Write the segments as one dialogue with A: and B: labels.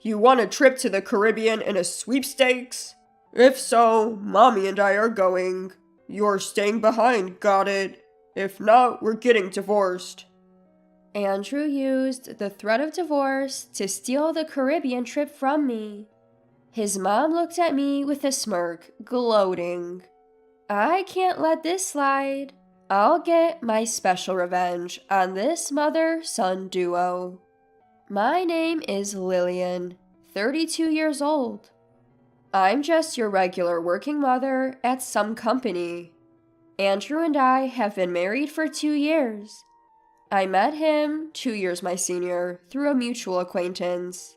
A: You want a trip to the Caribbean in a sweepstakes? If so, Mommy and I are going. You're staying behind, got it? If not, we're getting divorced.
B: Andrew used the threat of divorce to steal the Caribbean trip from me. His mom looked at me with a smirk, gloating. I can't let this slide. I'll get my special revenge on this mother-son duo. My name is Lillian, 32 years old. I'm just your regular working mother at some company. Andrew and I have been married for 2 years. I met him, 2 years my senior, through a mutual acquaintance.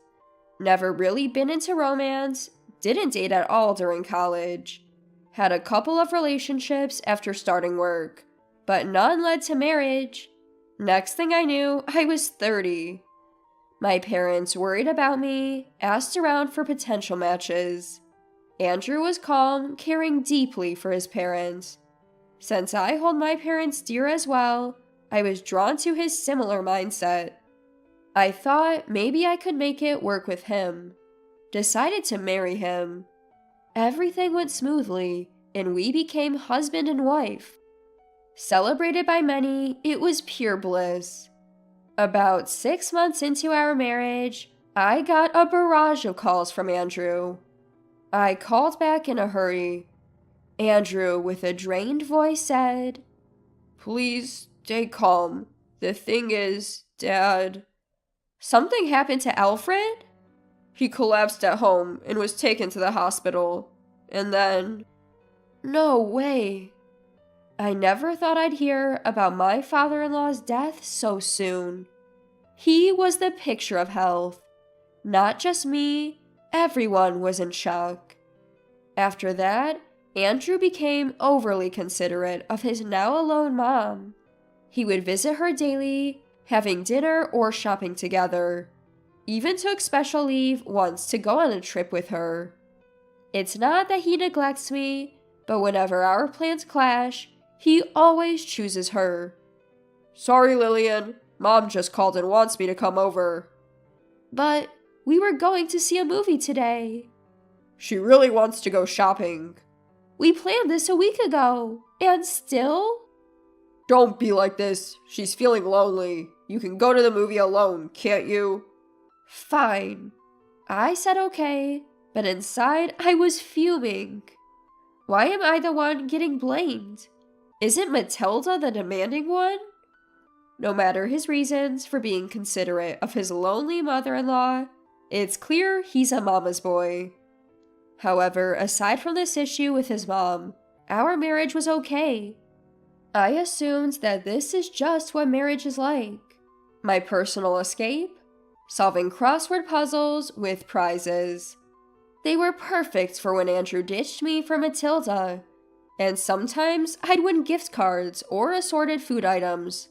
B: Never really been into romance, didn't date at all during college. Had a couple of relationships after starting work, but none led to marriage. Next thing I knew, I was 30. My parents worried about me, asked around for potential matches. Andrew was calm, caring deeply for his parents. Since I hold my parents dear as well, I was drawn to his similar mindset. I thought maybe I could make it work with him. Decided to marry him. Everything went smoothly, and we became husband and wife. Celebrated by many, it was pure bliss. About 6 months into our marriage, I got a barrage of calls from Andrew. I called back in a hurry. Andrew, with a drained voice, said,
A: Please stay calm. The thing is, Dad.
B: Something happened to Alfred?
A: He collapsed at home and was taken to the hospital. And then...
B: No way. I never thought I'd hear about my father-in-law's death so soon. He was the picture of health. Not just me, everyone was in shock. After that, Andrew became overly considerate of his now alone mom. He would visit her daily, having dinner or shopping together. Even took special leave once to go on a trip with her. It's not that he neglects me, but whenever our plans clash, he always chooses her.
A: Sorry, Lillian. Mom just called and wants me to come over.
B: But we were going to see a movie today.
A: She really wants to go shopping.
B: We planned this a week ago, and still?
A: Don't be like this. She's feeling lonely. You can go to the movie alone, can't you?
B: Fine. I said okay, but inside I was fuming. Why am I the one getting blamed? Isn't Matilda the demanding one? No matter his reasons for being considerate of his lonely mother-in-law, it's clear he's a mama's boy. However, aside from this issue with his mom, our marriage was okay. I assumed that this is just what marriage is like. My personal escape? Solving crossword puzzles with prizes. They were perfect for when Andrew ditched me for Matilda. And sometimes I'd win gift cards or assorted food items.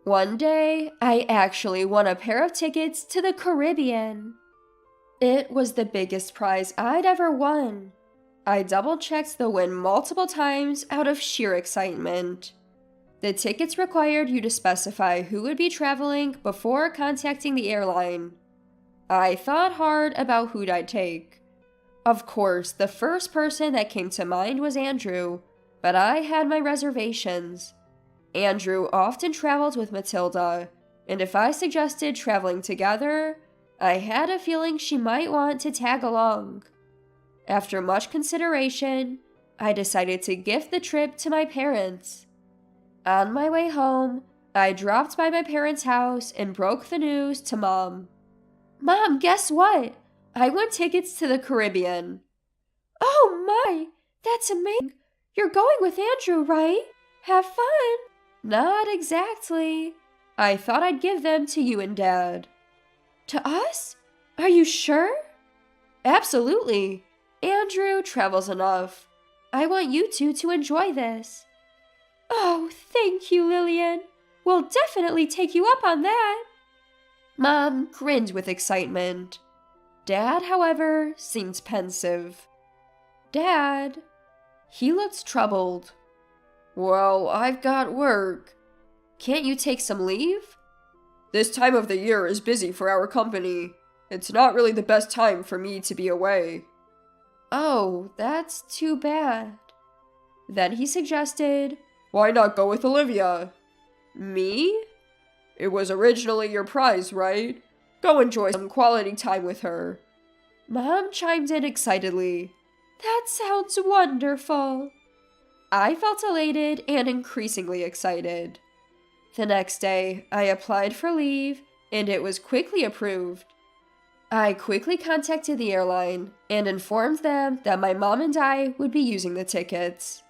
B: One day, I actually won a pair of tickets to the Caribbean. It was the biggest prize I'd ever won. I double-checked the win multiple times out of sheer excitement. The tickets required you to specify who would be traveling before contacting the airline. I thought hard about who'd I'd take. Of course, the first person that came to mind was Andrew, but I had my reservations. Andrew often traveled with Matilda, and if I suggested traveling together, I had a feeling she might want to tag along. After much consideration, I decided to gift the trip to my parents. On my way home, I dropped by my parents' house and broke the news to Mom. Mom, guess what? I won tickets to the Caribbean. Oh my, that's amazing. You're going with Andrew, right? Have fun. Not exactly. I thought I'd give them to you and Dad. To us? Are you sure? Absolutely. Andrew travels enough. I want you two to enjoy this. Oh, thank you, Lillian. We'll definitely take you up on that. Mom grinned with excitement. Dad, however, seemed pensive. Dad? He looked troubled.
A: Well, I've got work.
B: Can't you take some leave?
A: This time of the year is busy for our company. It's not really the best time for me to be away.
B: Oh, that's too bad. Then he suggested,
A: Why not go with Olivia?
B: me?
A: It was originally your prize, right? Go enjoy some quality time with her.
B: Mom chimed in excitedly. That sounds wonderful. I felt elated and increasingly excited. The next day, I applied for leave, and it was quickly approved. I quickly contacted the airline and informed them that my mom and I would be using the tickets.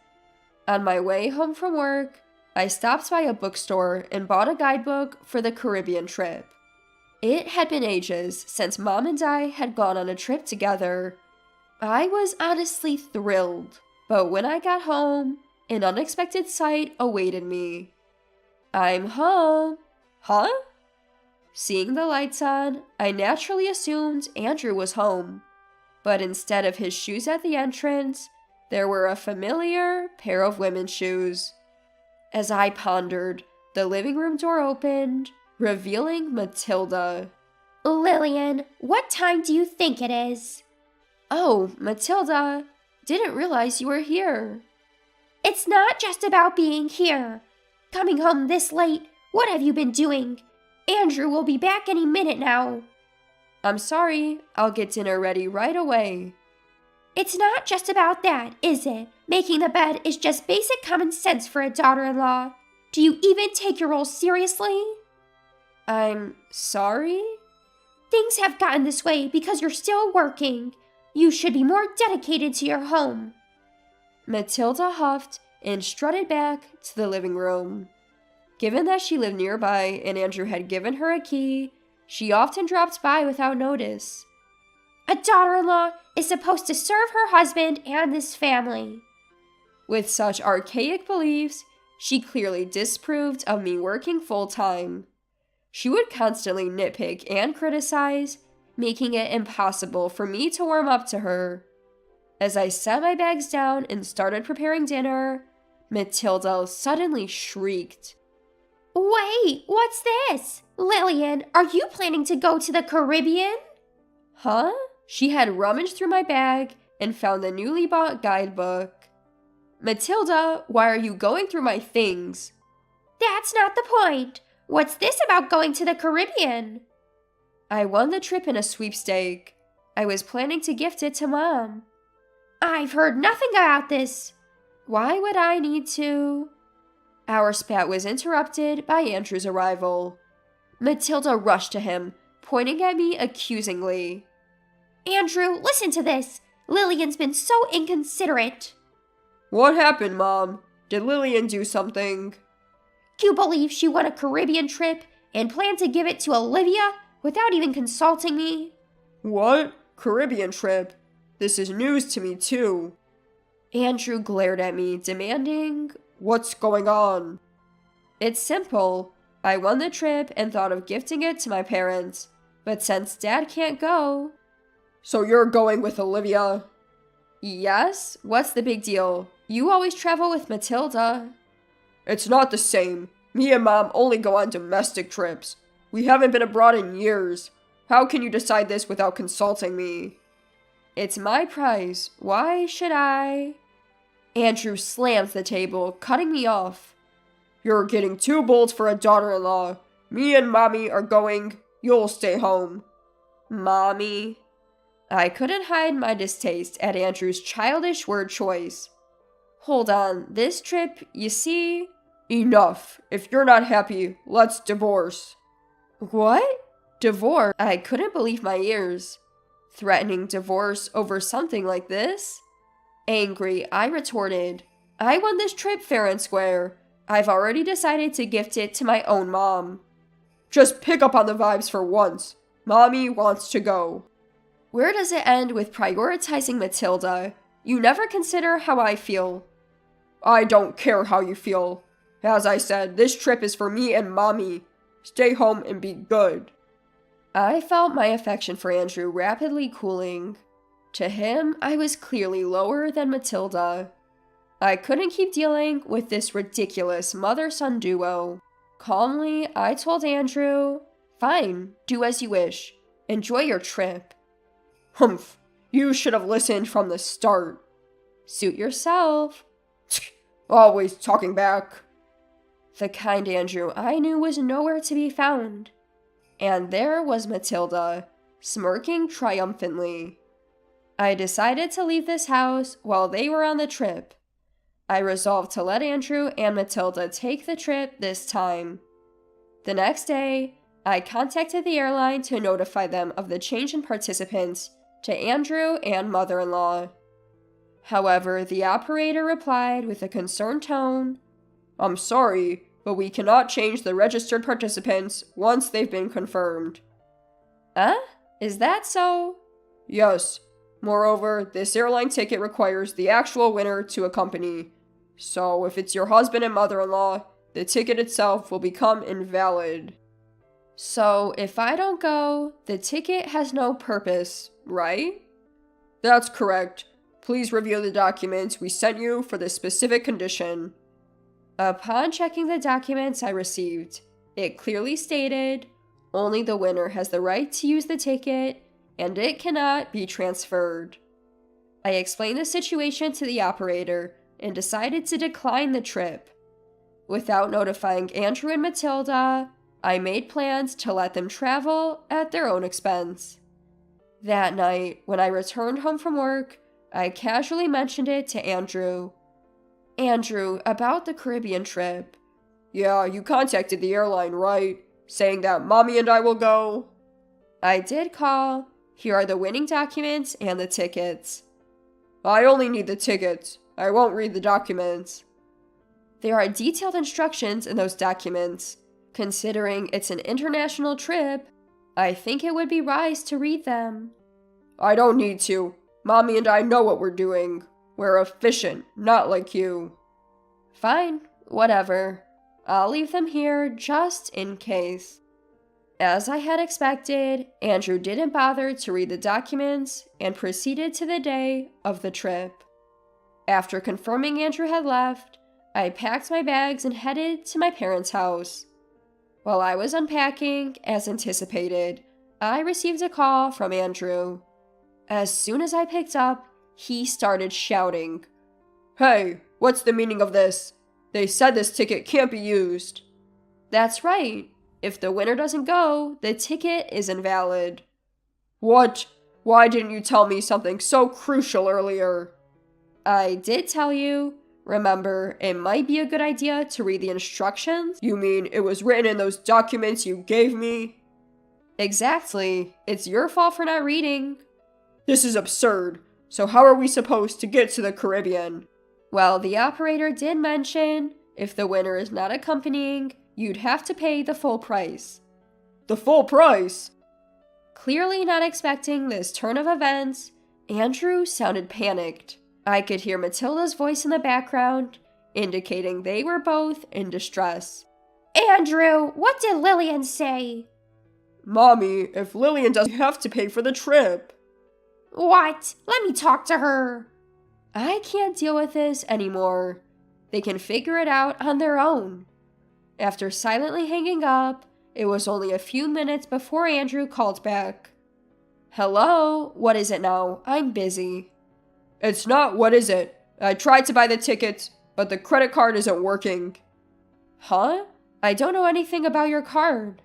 B: On my way home from work, I stopped by a bookstore and bought a guidebook for the Caribbean trip. It had been ages since Mom and I had gone on a trip together. I was honestly thrilled, but when I got home, an unexpected sight awaited me. I'm home.
A: Huh?
B: Seeing the lights on, I naturally assumed Andrew was home. But instead of his shoes at the entrance, there were a familiar pair of women's shoes. As I pondered, the living room door opened, revealing Matilda.
C: Lillian, what time do you think it is?
B: Oh, Matilda, didn't realize you were here.
C: It's not just about being here. Coming home this late, what have you been doing? Andrew will be back any minute now.
B: I'm sorry, I'll get dinner ready right away.
C: It's not just about that, is it? Making the bed is just basic common sense for a daughter-in-law. Do you even take your role seriously?
B: I'm sorry?
C: Things have gotten this way because you're still working. You should be more dedicated to your home.
B: Matilda huffed and strutted back to the living room. Given that she lived nearby and Andrew had given her a key, she often dropped by without notice.
C: A daughter-in-law is supposed to serve her husband and this family.
B: With such archaic beliefs, she clearly disapproved of me working full-time. She would constantly nitpick and criticize, making it impossible for me to warm up to her. As I set my bags down and started preparing dinner, Matilda suddenly shrieked.
C: Wait, what's this? Lillian, are you planning to go to the Caribbean?
B: Huh? She had rummaged through my bag and found the newly bought guidebook. Matilda, why are you going through my things?
C: That's not the point. What's this about going to the Caribbean?
B: I won the trip in a sweepstake. I was planning to gift it to Mom.
C: I've heard nothing about this.
B: Why would I need to? Our spat was interrupted by Andrew's arrival. Matilda rushed to him, pointing at me accusingly.
C: Andrew, listen to this. Lillian's been so inconsiderate.
A: What happened, Mom? Did Lillian do something?
C: Do you believe she won a Caribbean trip and planned to give it to Olivia without even consulting me?
A: What? Caribbean trip? This is news to me, too.
B: Andrew glared at me, demanding,
A: What's going on?
B: It's simple. I won the trip and thought of gifting it to my parents. But since Dad can't go...
A: So you're going with Olivia?
B: Yes? What's the big deal? You always travel with Matilda.
A: It's not the same. Me and Mom only go on domestic trips. We haven't been abroad in years. How can you decide this without consulting me?
B: It's my prize. Why should I? Andrew slammed the table, cutting me off.
A: You're getting too bold for a daughter-in-law. Me and Mommy are going. You'll stay home.
B: Mommy. I couldn't hide my distaste at Andrew's childish word choice. Hold on, this trip, you see?
A: Enough. If you're not happy, let's divorce.
B: What? Divorce? I couldn't believe my ears. Threatening divorce over something like this? Angry, I retorted, I won this trip fair and square. I've already decided to gift it to my own mom.
A: Just pick up on the vibes for once. Mommy wants to go.
B: Where does it end with prioritizing Matilda? You never consider how I feel.
A: I don't care how you feel. As I said, this trip is for me and Mommy. Stay home and be good.
B: I felt my affection for Andrew rapidly cooling. To him, I was clearly lower than Matilda. I couldn't keep dealing with this ridiculous mother-son duo. Calmly, I told Andrew, Fine, do as you wish. Enjoy your trip.
A: Humph, you should have listened from the start.
B: Suit yourself.
A: Always talking back.
B: The kind Andrew I knew was nowhere to be found. And there was Matilda, smirking triumphantly. I decided to leave this house while they were on the trip. I resolved to let Andrew and Matilda take the trip this time. The next day, I contacted the airline to notify them of the change in participants to Andrew and mother-in-law. However, the operator replied with a concerned tone,
A: I'm sorry, but we cannot change the registered participants once they've been confirmed.
B: Is that so?
A: Yes. Moreover, this airline ticket requires the actual winner to accompany. So if it's your husband and mother-in-law, the ticket itself will become invalid.
B: So if I don't go, the ticket has no purpose, right?
A: That's correct. Please review the documents we sent you for this specific condition.
B: Upon checking the documents I received, it clearly stated, only the winner has the right to use the ticket, and it cannot be transferred. I explained the situation to the operator and decided to decline the trip. Without notifying Andrew and Matilda, I made plans to let them travel at their own expense. That night, when I returned home from work, I casually mentioned it to Andrew. Andrew, about the Caribbean trip.
A: Yeah, you contacted the airline, right? Saying that Mommy and I will go?
B: I did call. Here are the winning documents and the tickets.
A: I only need the tickets. I won't read the documents.
B: There are detailed instructions in those documents. Considering it's an international trip, I think it would be wise to read them.
A: I don't need to. Mommy and I know what we're doing. We're efficient, not like you.
B: Fine, whatever. I'll leave them here just in case. As I had expected, Andrew didn't bother to read the documents and proceeded to the day of the trip. After confirming Andrew had left, I packed my bags and headed to my parents' house. While I was unpacking, as anticipated, I received a call from Andrew. As soon as I picked up, he started shouting,
A: Hey, what's the meaning of this? They said this ticket can't be used.
B: That's right. If the winner doesn't go, the ticket is invalid.
A: What? Why didn't you tell me something so crucial earlier?
B: I did tell you. Remember, it might be a good idea to read the instructions.
A: You mean it was written in those documents you gave me?
B: Exactly. It's your fault for not reading.
A: This is absurd. So how are we supposed to get to the Caribbean?
B: Well, the operator did mention, if the winner is not accompanying, you'd have to pay the full price.
A: The full price?
B: Clearly not expecting this turn of events, Andrew sounded panicked. I could hear Matilda's voice in the background, indicating they were both in distress.
C: Andrew, what did Lillian say?
A: Mommy, if Lillian doesn't have to pay for the trip.
C: What? Let me talk to her.
B: I can't deal with this anymore. They can figure it out on their own. After silently hanging up, it was only a few minutes before Andrew called back. Hello, what is it now? I'm busy.
A: It's not what is it. I tried to buy the tickets, but the credit card isn't working.
B: Huh? I don't know anything about your card.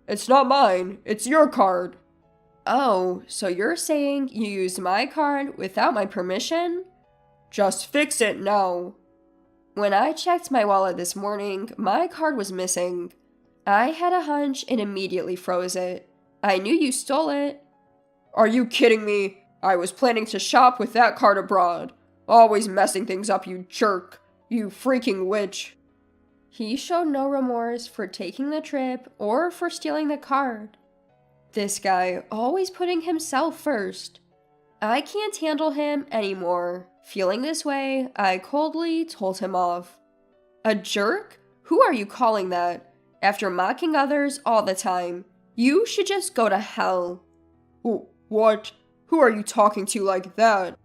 A: It's not mine, it's your card.
B: Oh, so you're saying you used my card without my permission?
A: Just fix it now.
B: When I checked my wallet this morning, my card was missing. I had a hunch and immediately froze it. I knew you stole it.
A: Are you kidding me? I was planning to shop with that card abroad. Always messing things up, you jerk. You freaking witch.
B: He showed no remorse for taking the trip or for stealing the card. This guy always putting himself first. I can't handle him anymore. Feeling this way, I coldly told him off. A jerk? Who are you calling that? After mocking others all the time, you should just go to hell.
A: What? Who are you talking to like that?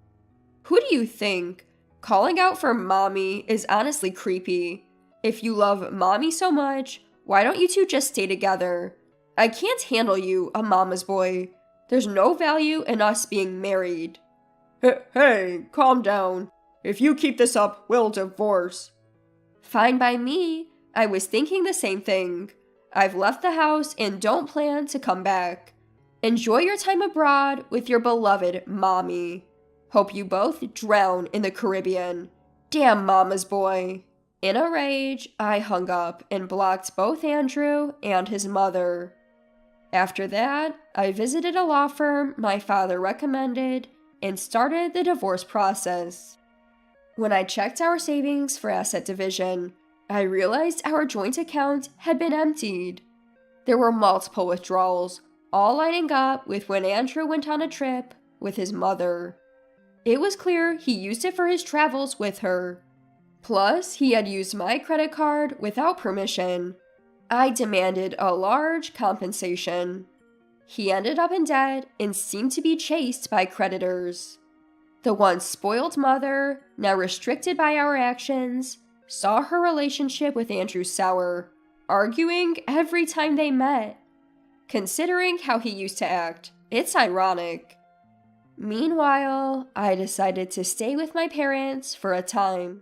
B: Who do you think? Calling out for mommy is honestly creepy. If you love mommy so much, why don't you two just stay together? I can't handle you, a mama's boy. There's no value in us being married.
A: Hey, calm down. If you keep this up, we'll divorce.
B: Fine by me. I was thinking the same thing. I've left the house and don't plan to come back. Enjoy your time abroad with your beloved mommy. Hope you both drown in the Caribbean. Damn mama's boy. In a rage, I hung up and blocked both Andrew and his mother. After that, I visited a law firm my father recommended and started the divorce process. When I checked our savings for asset division, I realized our joint account had been emptied. There were multiple withdrawals, all lining up with when Andrew went on a trip with his mother. It was clear he used it for his travels with her. Plus, he had used my credit card without permission. I demanded a large compensation. He ended up in debt and seemed to be chased by creditors. The once spoiled mother, now restricted by our actions, saw her relationship with Andrew sour, arguing every time they met. Considering how he used to act, it's ironic. Meanwhile, I decided to stay with my parents for a time.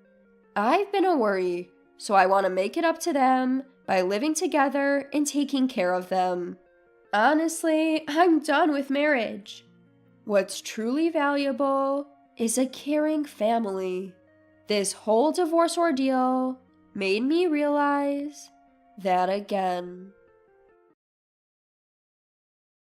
B: I've been a worry, so I want to make it up to them by living together and taking care of them. Honestly, I'm done with marriage. What's truly valuable is a caring family. This whole divorce ordeal made me realize that again.